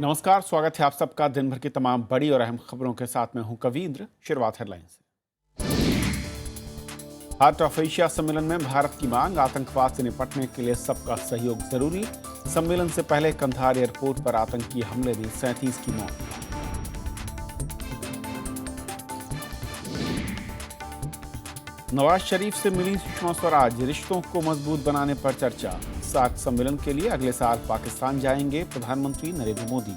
नमस्कार, स्वागत है आप सबका दिन भर की तमाम बड़ी और अहम खबरों के साथ। मैं हूं कवींद्र। शुरुआत हेडलाइन से। हार्ट ऑफ एशिया सम्मेलन में भारत की मांग, आतंकवाद से निपटने के लिए सबका सहयोग जरूरी। सम्मेलन से पहले कंधार एयरपोर्ट पर आतंकी हमले में 37 की मौत। नवाज शरीफ से मिली सुषमा स्वराज, रिश्तों को मजबूत बनाने पर चर्चा। सार्क सम्मेलन के लिए अगले साल पाकिस्तान जाएंगे प्रधानमंत्री नरेंद्र मोदी।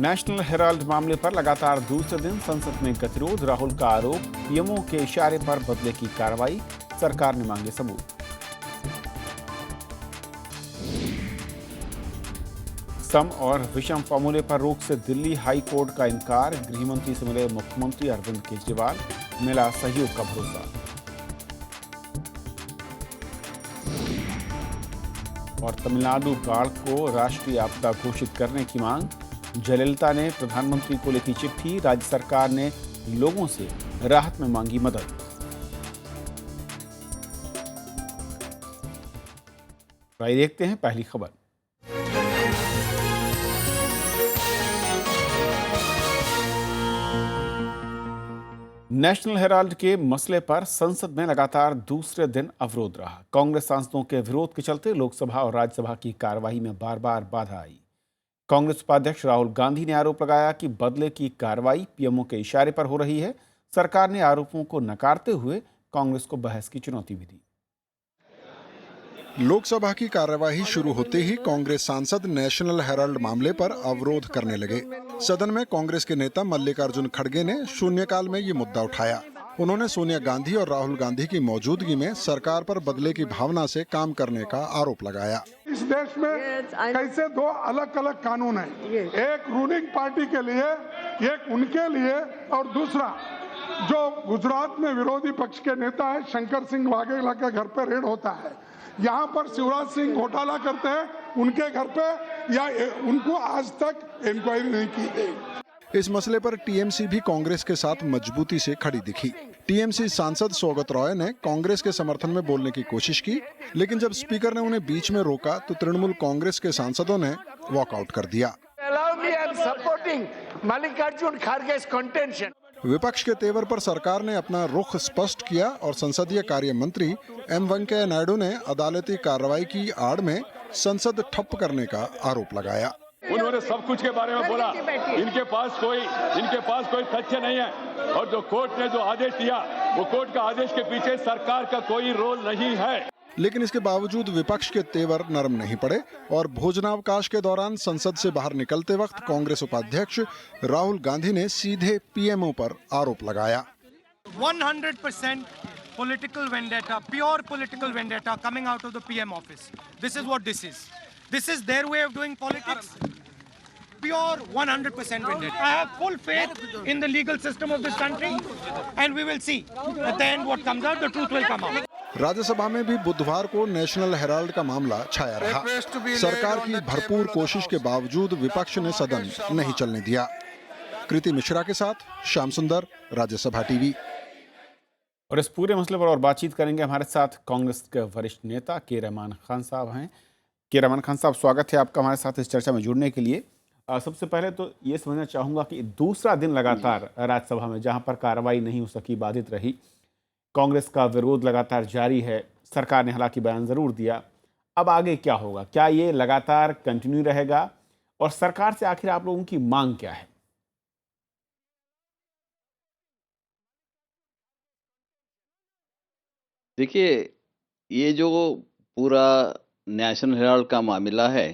नेशनल हेराल्ड मामले पर लगातार दूसरे दिन संसद में गतिरोध। राहुल का आरोप, पीएमओ के इशारे पर बदले की कार्रवाई, सरकार ने मांगे सबूत। सम और विषम फॉर्मूले पर रोक से दिल्ली हाई कोर्ट का इनकार। गृहमंत्री से मिले मुख्यमंत्री अरविंद केजरीवाल, मिला सहयोग का भरोसा। और तमिलनाडु बाढ़ को राष्ट्रीय आपदा घोषित करने की मांग। जयललिता ने प्रधानमंत्री को लिखी चिट्ठी, राज्य सरकार ने लोगों से राहत में मांगी मदद। आइए देखते हैं पहली खबर। नेशनल हेराल्ड के मसले पर संसद में लगातार दूसरे दिन अवरोध रहा। कांग्रेस सांसदों के विरोध के चलते लोकसभा और राज्यसभा की कार्यवाही में बार बार बाधा आई। कांग्रेस उपाध्यक्ष राहुल गांधी ने आरोप लगाया कि बदले की कार्रवाई पीएमओ के इशारे पर हो रही है। सरकार ने आरोपों को नकारते हुए कांग्रेस को बहस की चुनौती भी दी। लोकसभा की कार्यवाही शुरू होते ही कांग्रेस सांसद नेशनल हेराल्ड मामले पर अवरोध करने लगे। सदन में कांग्रेस के नेता मल्लिकार्जुन खड़गे ने शून्यकाल में ये मुद्दा उठाया। उन्होंने सोनिया गांधी और राहुल गांधी की मौजूदगी में सरकार पर बदले की भावना से काम करने का आरोप लगाया। इस देश में कैसे दो अलग अलग कानून हैं, एक रूलिंग पार्टी के लिए, एक उनके लिए, और दूसरा जो गुजरात में विरोधी पक्ष के नेता है शंकर सिंह वाघेला के घर पे रेड होता है। यहाँ पर शिवराज सिंह घोटाला करते हैं उनके घर पे, या उनको आज तक इंक्वायरी नहीं की गई। इस मसले पर टीएमसी भी कांग्रेस के साथ मजबूती से खड़ी दिखी। टीएमसी सांसद सौगत रॉय ने कांग्रेस के समर्थन में बोलने की कोशिश की, लेकिन जब स्पीकर ने उन्हें बीच में रोका तो तृणमूल कांग्रेस के सांसदों ने वॉकआउट कर दिया। विपक्ष के तेवर पर सरकार ने अपना रुख स्पष्ट किया और संसदीय कार्य मंत्री एम वेंकैया नायडू ने अदालती कार्रवाई की आड़ में संसद ठप करने का आरोप लगाया। उन्होंने सब कुछ के बारे में बोला, इनके पास कोई तथ्य नहीं है, और जो कोर्ट ने जो आदेश दिया वो कोर्ट का आदेश के पीछे सरकार का कोई रोल नहीं है। लेकिन इसके बावजूद विपक्ष के तेवर नरम नहीं पड़े और भोजनावकाश के दौरान संसद से बाहर निकलते वक्त कांग्रेस उपाध्यक्ष राहुल गांधी ने सीधे पीएमओ पर आरोप लगाया। 100% political vendetta, pure political vendetta coming out of the PM office. This is what this is. This is their way of doing politics. Pure 100% vendetta. I have full faith in the legal system of this country, and we will see at the end what comes out. The truth will come out. Rajya Sabha में भी बुधवार को national Herald का मामला छाया रहा। सरकार की भरपूर कोशिश के बावजूद विपक्ष ने सदन नहीं चलने दिया। कृति मिश्रा के साथ श्याम सुंदर, राज्यसभा टीवी। और इस पूरे मसले पर और बातचीत करेंगे। हमारे साथ कांग्रेस के वरिष्ठ नेता के रहमान खान साहब हैं। के रहमान खान साहब, स्वागत है आपका हमारे साथ इस चर्चा में जुड़ने के लिए। सबसे पहले तो ये समझना चाहूँगा कि दूसरा दिन लगातार राज्यसभा में जहाँ पर कार्रवाई नहीं हो सकी, बाधित रही, कांग्रेस का विरोध लगातार जारी है। सरकार ने हालांकि बयान ज़रूर दिया। अब आगे क्या होगा? क्या ये लगातार कंटिन्यू रहेगा? और सरकार से आखिर आप लोगों की मांग क्या है? देखिए, ये जो पूरा नेशनल हेराल्ड का मामला है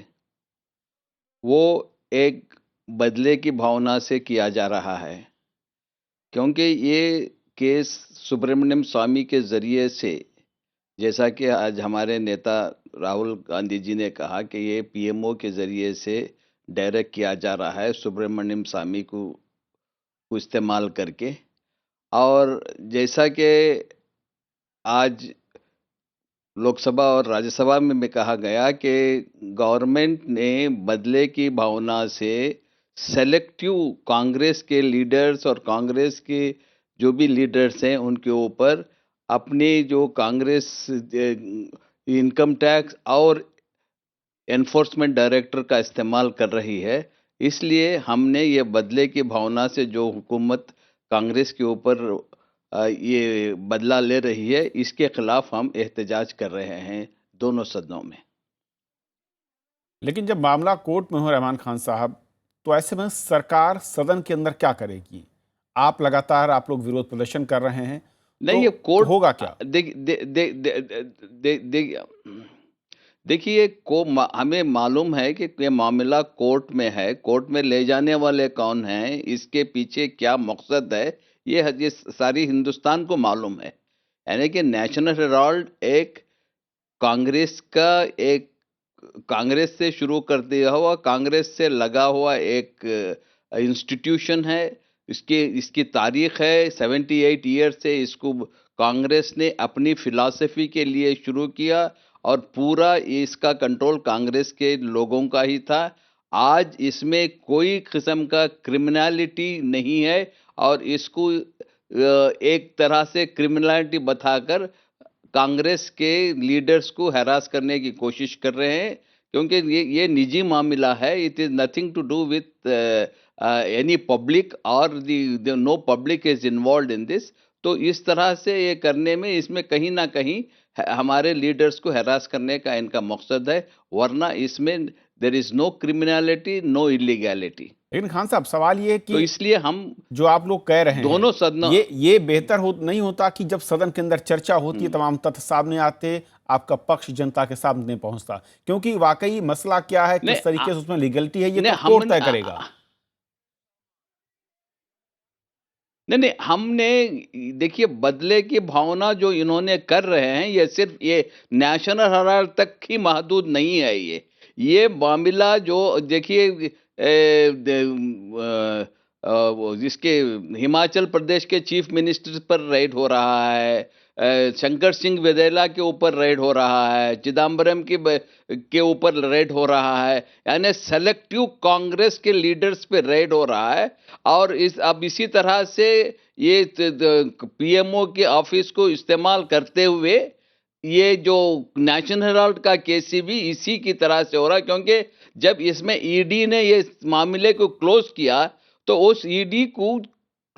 वो एक बदले की भावना से किया जा रहा है, क्योंकि ये केस सुब्रमण्यम स्वामी के ज़रिए से, जैसा कि आज हमारे नेता राहुल गांधी जी ने कहा कि ये पीएमओ के ज़रिए से डायरेक्ट किया जा रहा है सुब्रमण्यम स्वामी को इस्तेमाल करके। और जैसा कि आज लोकसभा और राज्यसभा में कहा गया कि गवर्नमेंट ने बदले की भावना से सेलेक्टिव कांग्रेस के लीडर्स और कांग्रेस के जो भी लीडर्स हैं उनके ऊपर अपनी जो कांग्रेस इनकम टैक्स और एनफोर्समेंट डायरेक्टर का इस्तेमाल कर रही है। इसलिए हमने ये बदले की भावना से जो हुकूमत कांग्रेस के ऊपर ये बदला ले रही है, इसके खिलाफ हम एहतजाज कर रहे हैं दोनों सदनों में। लेकिन जब मामला कोर्ट में हो रहमान खान साहब, तो ऐसे में सरकार सदन के अंदर क्या करेगी? आप लोग विरोध प्रदर्शन कर रहे हैं, नहीं, तो ये कोर्ट होगा क्या? देखिए हमें मालूम है कि ये मामला कोर्ट में है। कोर्ट में ले जाने वाले कौन हैं, इसके पीछे क्या मकसद है, ये सारी हिंदुस्तान को मालूम है। यानी कि नेशनल हेराल्ड एक कांग्रेस का एक कांग्रेस से शुरू कर दिया हुआ, कांग्रेस से लगा हुआ एक इंस्टीट्यूशन है। इसकी तारीख है 78 ईयर से। इसको कांग्रेस ने अपनी फिलॉसफी के लिए शुरू किया और पूरा इसका कंट्रोल कांग्रेस के लोगों का ही था। आज इसमें कोई किस्म का क्रिमिनलिटी नहीं है और इसको एक तरह से क्रिमिनलिटी बताकर कांग्रेस के लीडर्स को हैरास करने की कोशिश कर रहे हैं, क्योंकि ये निजी मामला है। It is nothing to do with any public और no public is involve in this. तो इस तरह से ये करने में इसमें कहीं ना कहीं हमारे लीडर्स को हैरास करने का इनका मकसद है, वरना इसमें there is no criminality, no illegality. लेकिन खान साहब, सवाल ये है तो कि इसलिए हम जो आप लोग कह रहे हैं, दोनों सदनों ये बेहतर नहीं होता कि जब सदन के अंदर चर्चा होती है, तमाम तथ्य सामने आते, आपका पक्ष जनता के सामने पहुंचता? क्योंकि वाकई मसला क्या है, किस तरीके से उसमें लीगलिटी है, ये तो कोर्ट तय करेगा। नहीं, हमने देखिए बदले की भावना जो इन्होंने कर रहे हैं, ये सिर्फ ये नेशनल हेराल्ड तक ही महदूद नहीं है। ये मामला जो देखिए जिसके हिमाचल प्रदेश के चीफ मिनिस्टर पर रेड हो रहा है, शंकर सिंह वैदेला के ऊपर रेड हो रहा है, चिदम्बरम के ऊपर रेड हो रहा है, यानी सेलेक्टिव कांग्रेस के लीडर्स पे रेड हो रहा है। और अब इसी तरह से ये पीएमओ के ऑफिस को इस्तेमाल करते हुए ये जो नेशनल हेराल्ड का केस भी इसी की तरह से हो रहा है, क्योंकि जब इसमें ईडी ने ये मामले को क्लोज किया तो उस ईडी को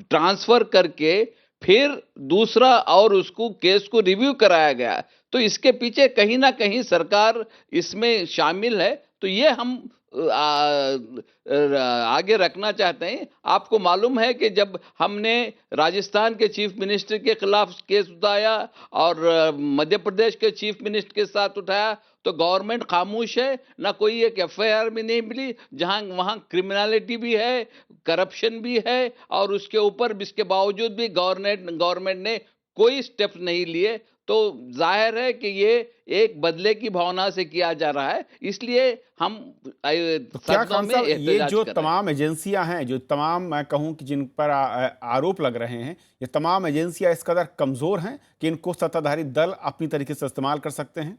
ट्रांसफर करके फिर दूसरा और उसको केस को रिव्यू कराया गया। तो इसके पीछे कहीं ना कहीं सरकार इसमें शामिल है। तो ये हम आगे रखना चाहते हैं। आपको मालूम है कि जब हमने राजस्थान के चीफ मिनिस्टर के खिलाफ केस उठाया और मध्य प्रदेश के चीफ मिनिस्टर के साथ उठाया, तो गवर्नमेंट खामोश है, ना कोई एक एफआईआर भी नहीं मिली, जहां वहां क्रिमिनलिटी भी है, करप्शन भी है, और उसके ऊपर इसके बावजूद भी गवर्नमेंट ने कोई स्टेप नहीं लिए। तो जाहिर है कि ये एक बदले की भावना से किया जा रहा है। इसलिए हम तो क्या खान साहब, ये जो तमाम एजेंसियां हैं, जो तमाम मैं कहूं कि जिन पर आरोप लग रहे हैं, ये तमाम एजेंसियां इस कदर कमजोर हैं कि इनको सत्ताधारी दल अपनी तरीके से इस्तेमाल कर सकते हैं?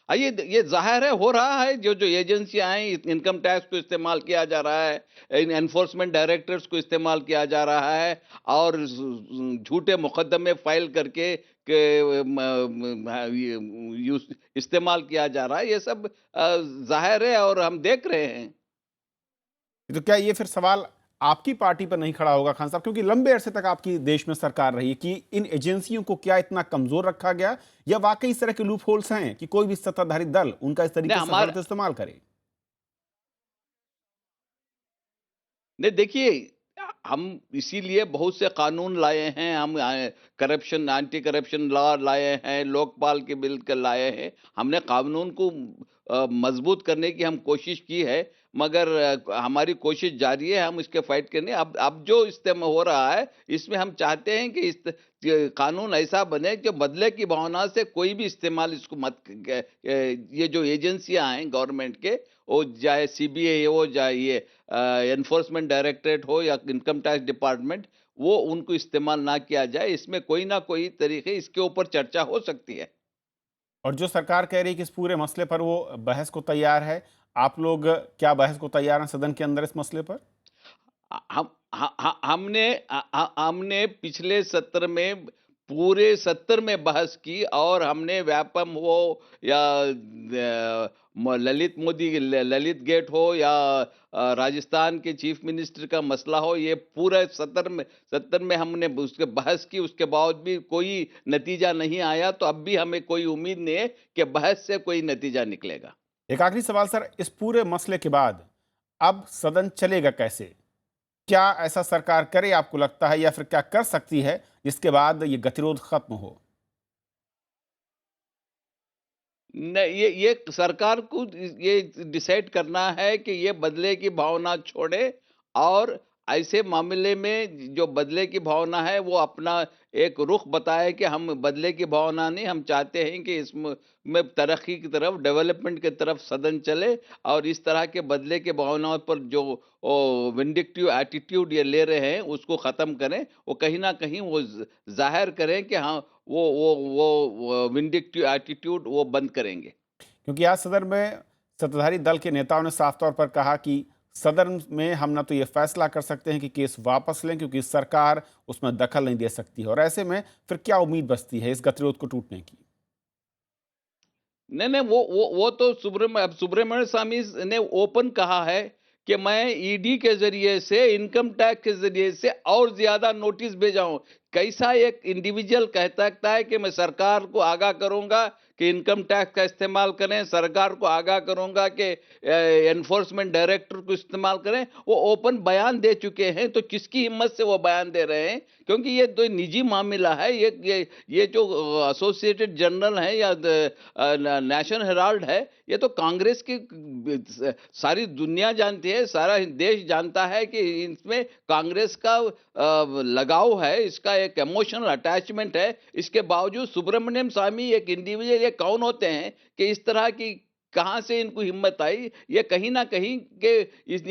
ये जाहिर है हो रहा है। जो एजेंसियां हैं, इनकम टैक्स को इस्तेमाल किया जा रहा है, एनफोर्समेंट डायरेक्टर्स को इस्तेमाल किया जा रहा है और झूठे मुकदमे फाइल करके इस्तेमाल किया जा रहा है। ये सब जाहिर है और हम देख रहे हैं। तो क्या ये फिर सवाल आपकी पार्टी पर नहीं खड़ा होगा खान साहब, क्योंकि लंबे अरसे तक आपकी देश में सरकार रही है, कि इन एजेंसियों को क्या इतना कमजोर रखा गया, या वाकई इस तरह के लूप होल्स हैं कि कोई भी सत्ताधारी दल उनका इस तरीके से गलत इस्तेमाल करे? नहीं, देखिए हम इसीलिए बहुत से कानून लाए हैं। हम करप्शन, एंटी करप्शन लॉ लाए हैं, लोकपाल के बिल के लाए हैं। हमने कानून को मजबूत करने की हम कोशिश की है, मगर हमारी कोशिश जारी है, हम इसके फाइट करने। अब जो इस्तेमाल हो रहा है, इसमें हम चाहते हैं कि इस कानून ऐसा बने कि बदले की भावना से कोई भी इस्तेमाल इसको मत, ये जो एजेंसियां हैं गवर्नमेंट के, वो चाहे सीबीआई हो, चाहे ये एनफोर्समेंट डायरेक्टरेट हो या इनकम टैक्स डिपार्टमेंट, वो उनको इस्तेमाल ना किया जाए। इसमें कोई ना कोई तरीके इसके ऊपर चर्चा हो सकती है। और जो सरकार कह रही है कि इस पूरे मसले पर वो बहस को तैयार है, आप लोग क्या बहस को तैयार हैं सदन के अंदर इस मसले पर? हमने पिछले सत्र में पूरे 70 में बहस की और हमने व्यापम हो या ललित गेट हो या राजस्थान के चीफ मिनिस्टर का मसला हो, ये पूरे 70 में हमने उसके बहस की, उसके बाद भी कोई नतीजा नहीं आया। तो अब भी हमें कोई उम्मीद नहीं है कि बहस से कोई नतीजा निकलेगा। एक आखिरी सवाल सर, इस पूरे मसले के बाद अब सदन चलेगा कैसे? क्या ऐसा सरकार करे आपको लगता है, या फिर क्या कर सकती है जिसके बाद ये गतिरोध खत्म हो? नहीं, ये सरकार को ये डिसाइड करना है कि ये बदले की भावना छोड़े और ऐसे मामले में जो बदले की भावना है वो अपना एक रुख बताए कि हम बदले की भावना नहीं, हम चाहते हैं कि इसमें में तरक्की की तरफ, डेवलपमेंट की तरफ सदन चले और इस तरह के बदले के भावनाओं पर जो विंडिक्टिव एटीट्यूड ये ले रहे हैं उसको ख़त्म करें। वो कहीं ना कहीं वो जाहिर करें कि हाँ वो विंडिक्टिव एटीट्यूड वो बंद करेंगे। क्योंकि आज सदन में सत्ताधारी दल के नेताओं ने साफ तौर पर कहा कि सदन में हम ना तो ये फैसला कर सकते हैं कि केस वापस लें, क्योंकि सरकार उसमें दखल नहीं दे सकती है, और ऐसे में फिर क्या उम्मीद बचती है इस गतिरोध को टूटने की? नहीं, वो तो सुब्रमण्य स्वामी ने ओपन कहा है कि मैं ईडी के ज़रिए से, इनकम टैक्स के ज़रिए से और ज़्यादा नोटिस भेजा हूँ। कैसा एक इंडिविजुअल कह सकता है कि मैं सरकार को आगाह करूँगा कि इनकम टैक्स का इस्तेमाल करें, सरकार को आगाह करूँगा कि एनफोर्समेंट डायरेक्टर को इस्तेमाल करें? वो ओपन बयान दे चुके हैं, तो किसकी हिम्मत से वो बयान दे रहे हैं? क्योंकि ये तो निजी मामला है। ये जो एसोसिएटेड जर्नल है या नेशनल हेराल्ड है, ये तो कांग्रेस की सारी दुनिया जानती है, सारा देश जानता है कि इसमें कांग्रेस का लगाव है, इसका एक इमोशनल अटैचमेंट है। इसके बावजूद सुब्रमण्यम स्वामी एक इंडिविजुअल, ये कौन होते हैं कि इस तरह की, कहां से इनको हिम्मत आई? ये कहीं ना कहीं के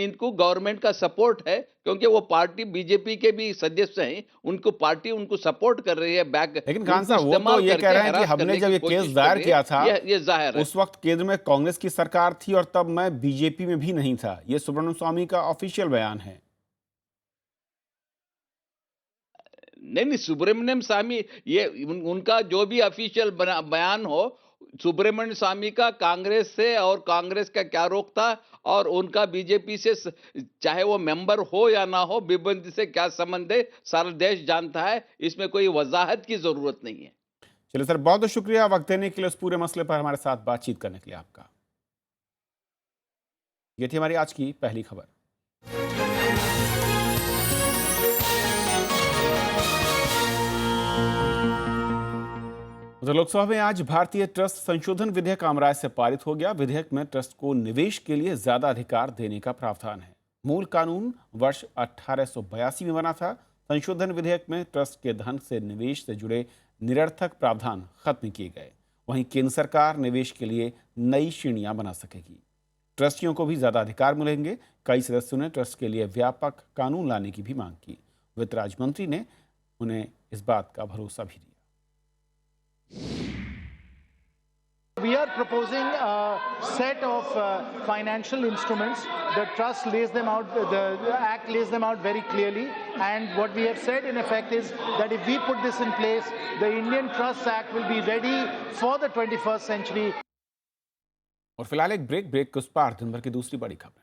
इनको गवर्नमेंट का सपोर्ट है, क्योंकि वो पार्टी बीजेपी के भी सदस्य हैं, उनको पार्टी उनको सपोर्ट कर रही है, बैक। लेकिन खान साहब वो तो ये कह रहे हैं कि हमने जब ये केस दायर किया था, ये जाहिर है उस वक्त केंद्र में कांग्रेस की सरकार थी और तब मैं बीजेपी में भी नहीं था। ये सुब्रमण्यम स्वामी का ऑफिशियल बयान है। नहीं, सुब्रमण्यम स्वामी, ये उनका जो भी ऑफिशियल बयान हो, सुब्रमण्यम स्वामी का कांग्रेस से और कांग्रेस का क्या रोक था, और उनका बीजेपी से चाहे वो मेंबर हो या ना हो, विबंध से क्या संबंध है, सारा देश जानता है। इसमें कोई वजाहत की जरूरत नहीं है। चलिए सर, बहुत बहुत शुक्रिया वक्त देने के लिए, उस पूरे मसले पर हमारे साथ बातचीत करने के लिए आपका। ये थी हमारी आज की पहली खबर। उधर लोकसभा में आज भारतीय ट्रस्ट संशोधन विधेयक आम राय से पारित हो गया। विधेयक में ट्रस्ट को निवेश के लिए ज्यादा अधिकार देने का प्रावधान है। मूल कानून वर्ष 1882 में बना था। संशोधन विधेयक में ट्रस्ट के धन से निवेश से जुड़े निरर्थक प्रावधान खत्म किए गए। वहीं केंद्र सरकार निवेश के लिए नई श्रेणियां बना सकेगी। ट्रस्टियों को भी ज्यादा अधिकार मिलेंगे। कई सदस्यों ने ट्रस्ट के लिए व्यापक कानून लाने की भी मांग की। वित्त राज्य मंत्री ने उन्हें इस बात का भरोसा भी दिया। We are proposing a set of financial instruments. The trust lays them out, the Act lays them out very clearly. And what we have said in effect is that if we put this in place, the Indian Trust Act will be ready for the 21st century. और फिलहाल एक break के उस पार दिन भर की दूसरी बड़ी खबर।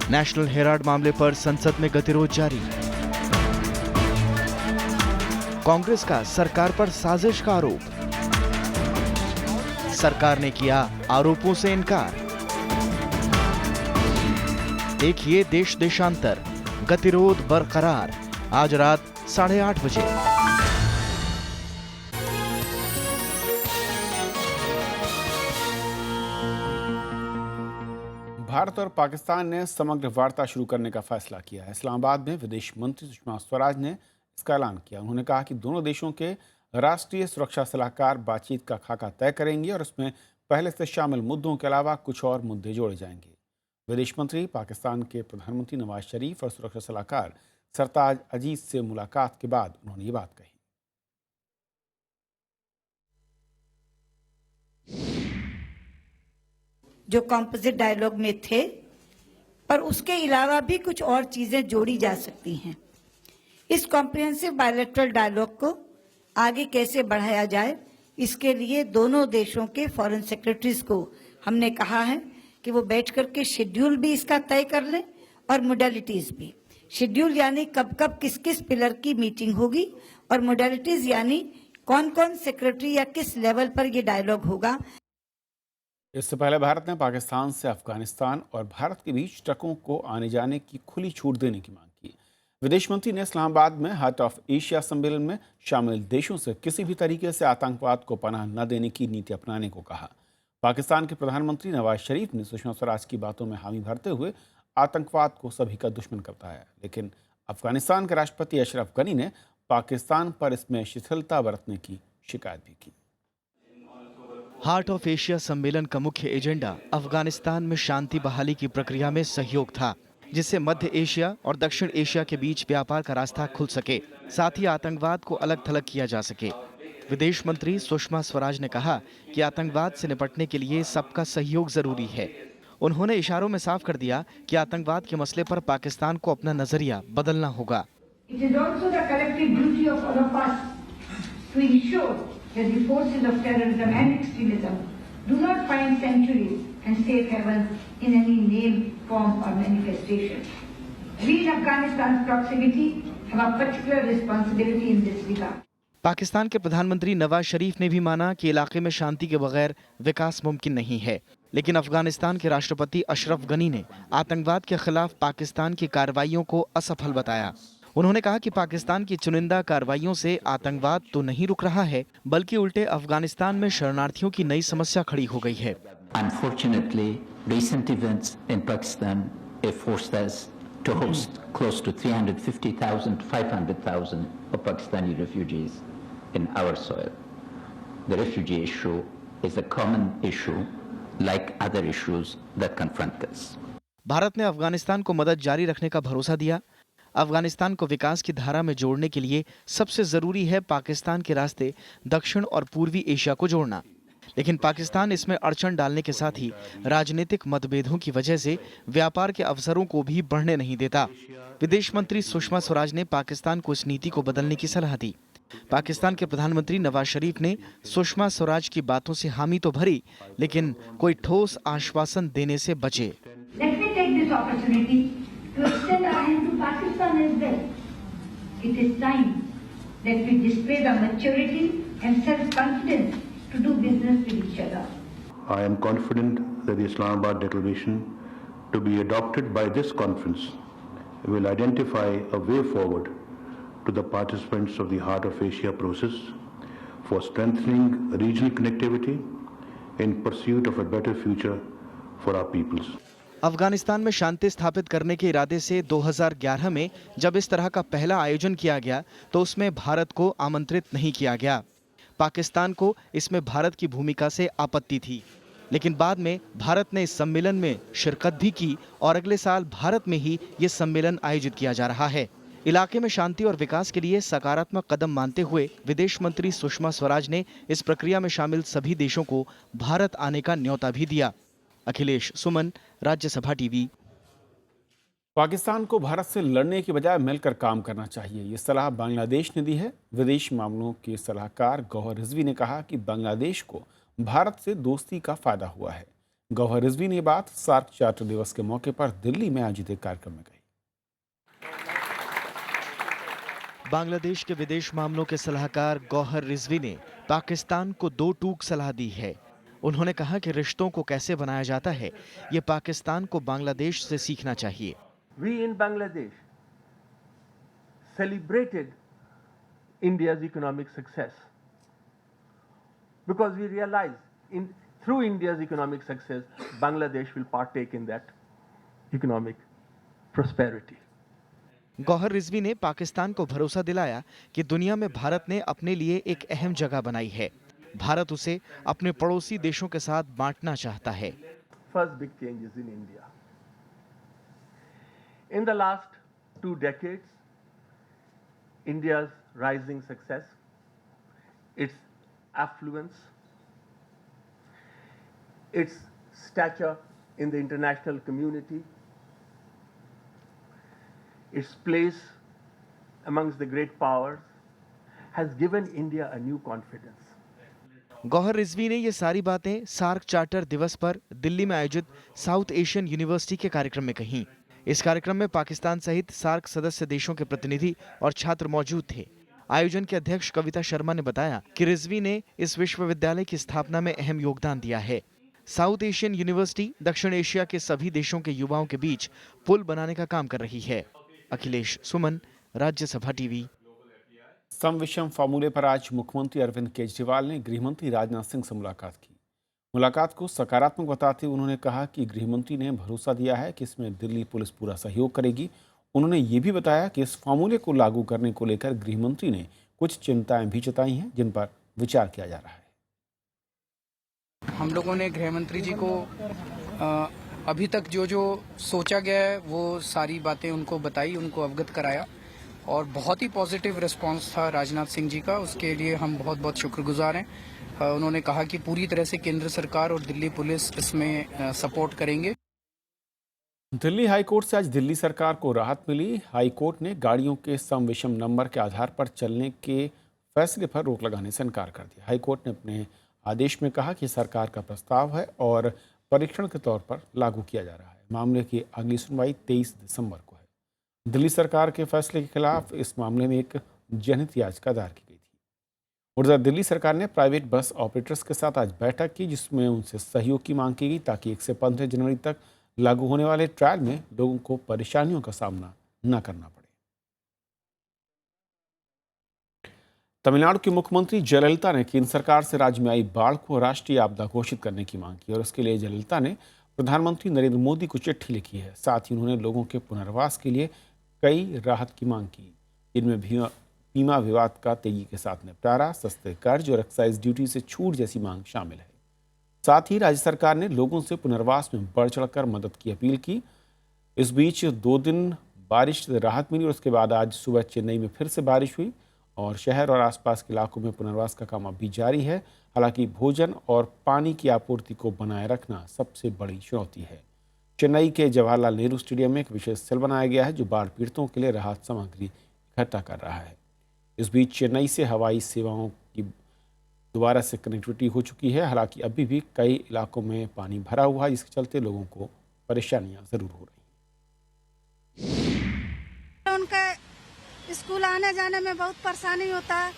नेशनल हेराल्ड मामले पर संसद में गतिरोध जारी। कांग्रेस का सरकार पर साजिश का आरोप। सरकार ने किया आरोपों से इनकार। देखिए देश देशांतर, गतिरोध बरकरार, आज रात 8:30 बजे। भारत और पाकिस्तान ने समग्र वार्ता शुरू करने का फैसला किया है। इस्लामाबाद में विदेश मंत्री सुषमा स्वराज ने इसका ऐलान किया। उन्होंने कहा कि दोनों देशों के राष्ट्रीय सुरक्षा सलाहकार बातचीत का खाका तय करेंगे और उसमें पहले से शामिल मुद्दों के अलावा कुछ और मुद्दे जोड़े जाएंगे। विदेश मंत्री पाकिस्तान के प्रधानमंत्री नवाज शरीफ और सुरक्षा सलाहकार सरताज अजीज से मुलाकात के बाद उन्होंने ये बात कही। जो कॉम्पोजिट डायलॉग में थे, पर उसके अलावा भी कुछ और चीजें जोड़ी जा सकती हैं। इस कॉम्प्रिहेंसिव बायलैटरल डायलॉग को आगे कैसे बढ़ाया जाए, इसके लिए दोनों देशों के फॉरेन सेक्रेटरीज को हमने कहा है कि वो बैठ करके शेड्यूल भी इसका तय कर लें और मोडालिटीज भी। शेड्यूल यानी कब कब किस किस पिलर की मीटिंग होगी, और मोडालिटीज यानी कौन कौन सेक्रेटरी या किस लेवल पर ये डायलॉग होगा। इससे पहले भारत ने पाकिस्तान से अफगानिस्तान और भारत के बीच ट्रकों को आने जाने की खुली छूट देने की मांग की। विदेश मंत्री ने इस्लामाबाद में हार्ट ऑफ एशिया सम्मेलन में शामिल देशों से किसी भी तरीके से आतंकवाद को पनाह न देने की नीति अपनाने को कहा। पाकिस्तान के प्रधानमंत्री नवाज शरीफ ने सुषमा स्वराज की बातों में हामी भरते हुए आतंकवाद को सभी का दुश्मन बताया, लेकिन अफगानिस्तान के राष्ट्रपति अशरफ गनी ने पाकिस्तान पर इसमें शिथिलता बरतने की शिकायत भी की। हार्ट ऑफ एशिया सम्मेलन का मुख्य एजेंडा अफगानिस्तान में शांति बहाली की प्रक्रिया में सहयोग था, जिससे मध्य एशिया और दक्षिण एशिया के बीच व्यापार का रास्ता खुल सके, साथ ही आतंकवाद को अलग थलग किया जा सके। विदेश मंत्री सुषमा स्वराज ने कहा कि आतंकवाद से निपटने के लिए सबका सहयोग जरूरी है। उन्होंने इशारों में साफ कर दिया कि आतंकवाद के मसले पर पाकिस्तान को अपना नजरिया बदलना होगा। that the forces of terrorism and extremism do not find sanctuary and safe haven in any name, form or manifestation. We in Afghanistan's proximity have a particular responsibility in this regard. Pakistan के प्रधानमंत्री नवाज शरीफ ने भी माना कि इलाके में शांति के बगैर विकास मुमकिन नहीं है, लेकिन अफगानिस्तान के राष्ट्रपति अशरफ गनी ने आतंकवाद के खिलाफ पाकिस्तान की कार्रवाइयों को असफल बताया। उन्होंने कहा कि पाकिस्तान की चुनिंदा कार्रवाइयों से आतंकवाद तो नहीं रुक रहा है, बल्कि उल्टे अफगानिस्तान में शरणार्थियों की नई समस्या खड़ी हो गई है। Unfortunately, recent events in Pakistan have forced us to host close to 350,000 to 500,000 of Pakistani refugees in our soil. The refugee issue is a common issue like other issues that confront us. Bharat ने अफगानिस्तान को मदद जारी रखने का भरोसा दिया। अफगानिस्तान को विकास की धारा में जोड़ने के लिए सबसे जरूरी है पाकिस्तान के रास्ते दक्षिण और पूर्वी एशिया को जोड़ना, लेकिन पाकिस्तान इसमें अड़चन डालने के साथ ही राजनीतिक मतभेदों की वजह से व्यापार के अवसरों को भी बढ़ने नहीं देता। विदेश मंत्री सुषमा स्वराज ने पाकिस्तान को इस नीति को बदलने की सलाह दी। पाकिस्तान के प्रधानमंत्री नवाज शरीफ ने सुषमा स्वराज की बातों से हामी तो भरी, लेकिन कोई ठोस आश्वासन देने से बचे। To extend our hand to Pakistan as well. It is time that we display the maturity and self-confidence to do business with each other. I am confident that the Islamabad Declaration to be adopted by this conference will identify a way forward to the participants of the Heart of Asia process for strengthening regional connectivity in pursuit of a better future for our peoples. Afghanistan में शांति स्थापित करने के इरादे से 2011 में जब इस तरह का पहला आयोजन किया गया तो उसमें भारत को आमंत्रित नहीं किया गया। पाकिस्तान को इसमें भारत की भूमिका से आपत्ति थी, लेकिन बाद में भारत ने इस सम्मेलन में शिरकत भी की और अगले साल भारत में ही ये सम्मेलन आयोजित किया जा रहा है। इलाके में शांति और विकास के लिए सकारात्मक कदम मानते हुए विदेश मंत्री सुषमा स्वराज ने इस प्रक्रिया में शामिल सभी देशों को भारत आने का न्योता भी दिया। अखिलेश सुमन, राज्यसभा टीवी। पाकिस्तान को भारत से लड़ने के बजाय मिलकर काम करना चाहिए, ये सलाह बांग्लादेश ने दी है। विदेश मामलों के सलाहकार गौहर रिजवी ने कहा कि बांग्लादेश को भारत से दोस्ती का फायदा हुआ है। गौहर रिजवी ने बात सार्क चार्टर दिवस के मौके पर दिल्ली में आयोजित एक कार्यक्रम में कही। बांग्लादेश के विदेश मामलों के सलाहकार गौहर रिजवी ने पाकिस्तान को दो टूक सलाह दी है। उन्होंने कहा कि रिश्तों को कैसे बनाया जाता है, ये पाकिस्तान को बांग्लादेश से सीखना चाहिए। We in Bangladesh celebrated India's economic success because we realized through India's economic success, Bangladesh will partake in that economic prosperity. Gauhar Rizvi ने पाकिस्तान को भरोसा दिलाया कि दुनिया में भारत ने अपने लिए एक अहम जगह बनाई है। भारत उसे अपने पड़ोसी देशों के साथ बांटना चाहता है। First big changes in India. In the last 2 decades, India's rising success, its affluence, its stature in the international community, its place amongst the great powers has given India a new confidence. Gauhar Rizvi ने ये सारी बातें SAARC charter दिवस पर दिल्ली में आयोजित south Asian university के कार्यक्रम में कहीं। इस कार्यक्रम में पाकिस्तान सहित सार्क सदस्य देशों के प्रतिनिधि और छात्र मौजूद थे। आयोजन के अध्यक्ष कविता शर्मा ने बताया कि रिजवी ने इस विश्वविद्यालय की स्थापना में अहम योगदान दिया है। साउथ एशियन यूनिवर्सिटी दक्षिण एशिया के सभी देशों के युवाओं के बीच पुल बनाने का काम कर रही है। अखिलेश सुमन, राज्यसभा टीवी। सम विषम फार्मूले पर आज मुख्यमंत्री अरविंद केजरीवाल ने गृहमंत्री राजनाथ सिंह से मुलाकात की। मुलाकात को सकारात्मक बताते हुए उन्होंने कहा कि गृहमंत्री ने भरोसा दिया है कि इसमें दिल्ली पुलिस पूरा सहयोग करेगी। उन्होंने ये भी बताया कि इस फार्मूले को लागू करने को लेकर गृहमंत्री ने कुछ चिंताएं भी जताई हैं, जिन पर विचार किया जा रहा है। हम लोगों ने गृहमंत्री जी को अभी तक जो जो सोचा गया है वो सारी बातें उनको बताई, उनको अवगत कराया और बहुत ही पॉजिटिव रिस्पांस था राजनाथ सिंह जी का। उसके लिए हम बहुत बहुत शुक्रगुजार हैं। उन्होंने कहा कि पूरी तरह से केंद्र सरकार और दिल्ली पुलिस इसमें सपोर्ट करेंगे। दिल्ली हाईकोर्ट से आज दिल्ली सरकार को राहत मिली। हाईकोर्ट ने गाड़ियों के सम विषम नंबर के आधार पर चलने के फैसले पर रोक लगाने से इनकार कर दिया। हाईकोर्ट ने अपने आदेश में कहा कि सरकार का प्रस्ताव है और परीक्षण के तौर पर लागू किया जा रहा है। मामले की अगली सुनवाई 23 दिसंबर को है। दिल्ली सरकार के फैसले के खिलाफ इस मामले में एक जनहित याचिका दायर की गई थी। उधर दिल्ली सरकार ने प्राइवेट बस ऑपरेटर्स के साथ आज बैठक की, जिसमें उनसे सहयोग की मांग की गई ताकि 1 से 15 जनवरी तक लागू होने वाले ट्रायल में लोगों को परेशानियों का सामना न करना पड़े। तमिलनाडु की मुख्यमंत्री जयललिता ने केंद्र सरकार से राज्य में आई बाढ़ को राष्ट्रीय आपदा घोषित करने की मांग की और इसके लिए जयललिता ने प्रधानमंत्री नरेंद्र मोदी को चिट्ठी लिखी है। साथ ही उन्होंने लोगों के पुनर्वास के लिए कई राहत की मांग की। इनमें बीमा विवाद का तेजी के साथ निपटारा, सस्ते कर्ज और एक्साइज ड्यूटी से छूट जैसी मांग शामिल है। साथ ही राज्य सरकार ने लोगों से पुनर्वास में बढ़ चढ़कर मदद की अपील की। इस बीच 2 दिन बारिश से राहत मिली और उसके बाद आज सुबह चेन्नई में फिर से बारिश हुई और शहर और आसपास के इलाकों में पुनर्वास का काम अभी जारी है। हालांकि भोजन और पानी की आपूर्ति को बनाए रखना सबसे बड़ी चुनौती है। चेन्नई के जवाहरलाल नेहरू स्टेडियम में एक विशेष सेल बनाया गया है जो बाढ़ पीड़ितों के लिए राहत सामग्री इकट्ठा कर रहा है। इस बीच चेन्नई से हवाई सेवाओं की दोबारा से कनेक्टिविटी हो चुकी है। हालांकि अभी भी कई इलाकों में पानी भरा हुआ है, जिसके चलते लोगों को परेशानियां जरूर हो रही हैं। उनके स्कूल आने जाने में बहुत परेशानी होता है,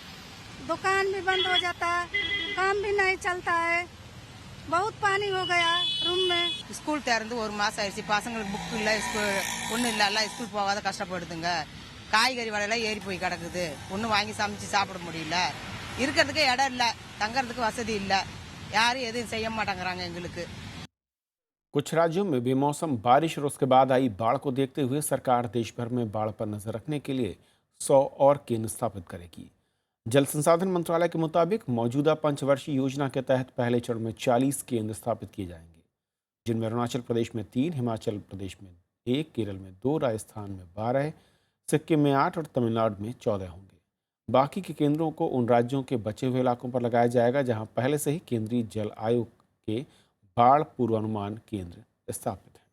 दुकान भी बंद हो जाता है, काम भी नहीं चलता है, बहुत पानी हो गया रूम में। ஸ்கூல் திறந்து 1 மாசம் ஆயிடுச்சு, பசங்களுக்கு புக் இல்லை, ஒன்றும் இல்லை, ஸ்கூல் போகாத கஷ்டப்படுதுங்க. காய்கறி விலையெல்லாம் ஏறி போய் கிடக்குது, ஒன்றும் வாங்கி சமைச்சு சாப்பிட முடியல, இருக்கிறதுக்கு இடம் இல்லை, தங்கறதுக்கு வசதி இல்லை, யாரும் எதுவும் செய்ய மாட்டாங்கிறாங்க எங்களுக்கு। कुछ राज्यों में बेमौसम बारिश और उसके बाद आई बाढ़ को देखते हुए सरकार देश भर में बाढ़ पर नजर रखने के लिए 100 और केंद्र स्थापित करेगी। जल संसाधन मंत्रालय के मुताबिक मौजूदा पंचवर्षीय योजना के तहत पहले चरण में 40 केंद्र स्थापित किए जाएंगे, जिनमें अरुणाचल प्रदेश में 3, हिमाचल प्रदेश में 1, केरल में 2, राजस्थान में 12, सिक्किम में 8 और तमिलनाडु में 14 होंगे। बाकी के केंद्रों को उन राज्यों के बचे हुए इलाकों पर लगाया जाएगा जहां पहले से ही केंद्रीय जल आयोग के बाढ़ पूर्वानुमान केंद्र स्थापित है।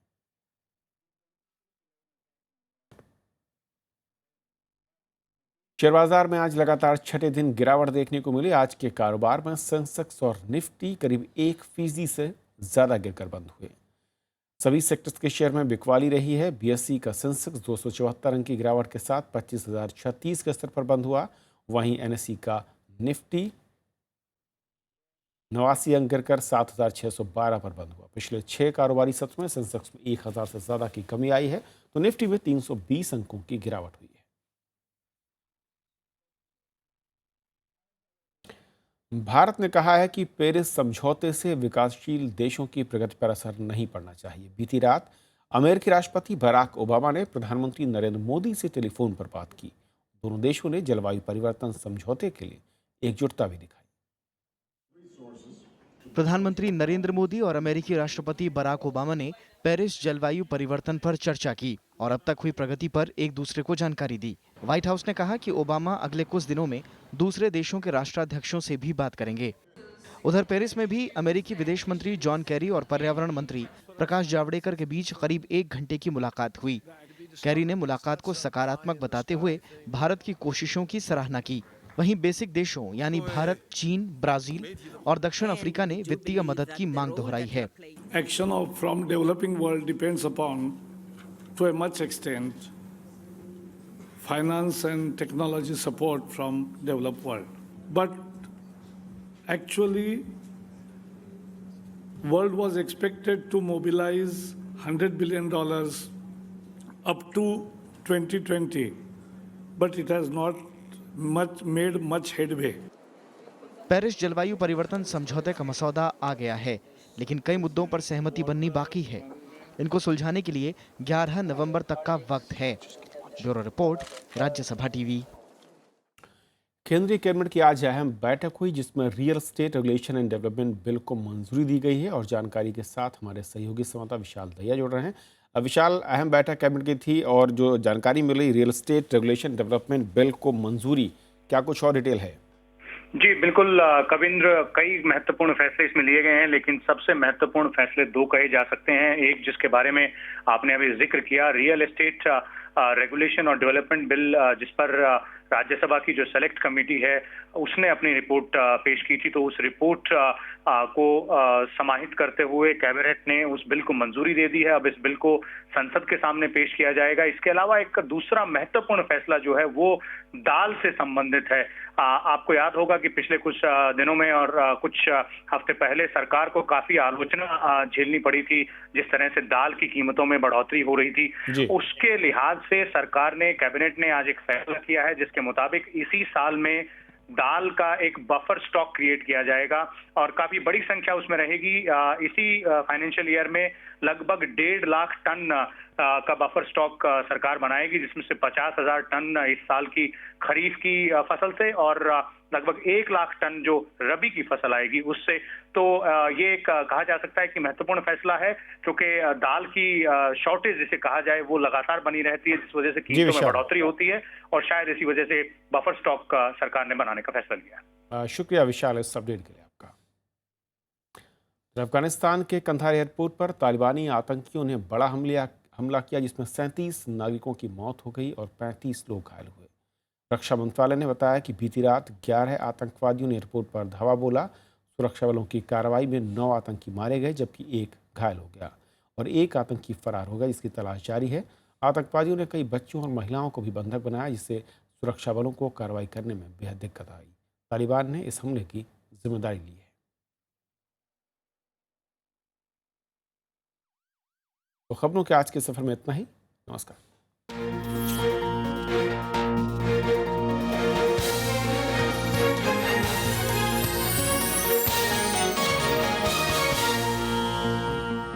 शेयर बाजार में आज लगातार छठे दिन गिरावट देखने को मिली। आज के कारोबार में सेंसेक्स और निफ्टी करीब 1% से ज्यादा गिरकर बंद हुए। सभी सेक्टर्स के शेयर में बिकवाली रही है। बीएसई का सेंसेक्स 274 अंक की गिरावट के साथ 25,036 के स्तर पर बंद हुआ। वहीं एनएसई का निफ्टी 89 अंक गिरकर 7,612 पर बंद हुआ। पिछले 6 कारोबारी सत्र में सेंसेक्स में 1,000 से ज्यादा की कमी आई है, तो निफ्टी में 320 अंकों की गिरावट हुई है। भारत ने कहा है कि पेरिस समझौते से विकासशील देशों की प्रगति पर असर नहीं पड़ना चाहिए। बीती रात अमेरिकी राष्ट्रपति बराक ओबामा ने प्रधानमंत्री नरेंद्र मोदी से टेलीफोन पर बात की। दोनों देशों ने जलवायु परिवर्तन समझौते के लिए एकजुटता भी दिखाई। प्रधानमंत्री नरेंद्र मोदी और अमेरिकी राष्ट्रपति बराक ओबामा ने पेरिस जलवायु परिवर्तन पर चर्चा की और अब तक हुई प्रगति पर एक दूसरे को जानकारी दी। व्हाइट हाउस ने कहा कि ओबामा अगले कुछ दिनों में दूसरे देशों के राष्ट्राध्यक्षों से भी बात करेंगे। उधर पेरिस में भी अमेरिकी विदेश मंत्री जॉन कैरी और पर्यावरण मंत्री प्रकाश जावड़ेकर के बीच करीब 1 घंटे की मुलाकात हुई। कैरी ने मुलाकात को सकारात्मक बताते हुए भारत की कोशिशों की सराहना की। वहीं बेसिक देशों यानी भारत, चीन, ब्राजील और दक्षिण अफ्रीका ने वित्तीय मदद की मांग दोहराई है। Action from developing world depends upon, to a much extent, finance and technology support from developed world. But actually, world was expected to mobilize $100 billion up to 2020, but it has not made much headway. Paris जलवायु परिवर्तन समझौते का मसौदा आ गया है, लेकिन कई मुद्दों पर सहमति बननी बाकी है। इनको सुलझाने के लिए 11 नवंबर तक का वक्त है। Bureau report, Rajya Sabha TV. केंद्रीय कैबिनेट की आज अहम बैठक हुई जिसमें real estate regulation and development bill को मंजूरी दी गई है और जानकारी के साथ हमारे सहयोगी संवाददाता विशाल दहिया जुड़ रहे हैं। विशाल, अहम बैठक कैबिनेट की थी और जो जानकारी मिली real estate regulation development bill को मंजूरी, क्या कुछ और डिटेल है? जी बिल्कुल कविंद्र, कई महत्वपूर्ण फैसले इसमें लिए गए हैं, लेकिन सबसे महत्वपूर्ण फैसले दो कहे जा सकते हैं। एक जिसके बारे में आपने अभी जिक्र किया, रियल एस्टेट रेगुलेशन और डेवलपमेंट बिल, जिस पर राज्यसभा की जो सेलेक्ट कमेटी है उसने अपनी रिपोर्ट पेश की थी। तो उस रिपोर्ट को समाहित करते हुए कैबिनेट ने उस बिल को मंजूरी दे दी है। अब इस बिल को संसद के सामने पेश किया जाएगा। इसके अलावा एक दूसरा महत्वपूर्ण फैसला जो है वो दाल से संबंधित है। आपको याद होगा कि पिछले कुछ दिनों में और कुछ हफ्ते पहले सरकार को काफी आलोचना झेलनी पड़ी थी जिस तरह से दाल की कीमतों में बढ़ोतरी हो रही थी। उसके लिहाज से सरकार ने, कैबिनेट ने आज एक फैसला किया है जिसके मुताबिक इसी साल में दाल का एक बफर स्टॉक क्रिएट किया जाएगा और काफी बड़ी संख्या उसमें रहेगी। इसी फाइनेंशियल ईयर में लगभग 1.5 लाख टन का बफर स्टॉक सरकार बनाएगी, जिसमें से 50,000 टन इस साल की खरीफ की फसल से और लगभग 1 लाख टन जो रबी की फसल आएगी उससे। तो ये एक कहा जा सकता है कि महत्वपूर्ण फैसला है, क्योंकि दाल की शॉर्टेज जिसे कहा जाए वो लगातार बनी रहती है, जिस वजह से कीमतों में बढ़ोतरी होती है और शायद इसी वजह से बफर स्टॉक सरकार ने बनाने का फैसला लिया। शुक्रिया विशाल इस अपडेट के लिए आपका। अफगानिस्तान के कंधार एयरपोर्ट पर तालिबानी आतंकियों ने बड़ा हमला किया जिसमें 37 नागरिकों की मौत हो गई और 35 लोग घायल हुए। रक्षा मंत्रालय ने बताया कि बीती रात 11 आतंकवादियों ने एयरपोर्ट पर धावा बोला। सुरक्षा बलों की कार्रवाई में 9 आतंकी मारे गए जबकि 1 घायल हो गया और 1 आतंकी फरार हो गया, जिसकी तलाश जारी है। आतंकवादियों ने कई बच्चों और महिलाओं को भी बंधक बनाया, जिससे सुरक्षा बलों को कार्रवाई करने में बेहद दिक्कत आई। तालिबान ने इस हमले की जिम्मेदारी ली है। तो खबरों के आज के सफर में इतना ही। नमस्कार।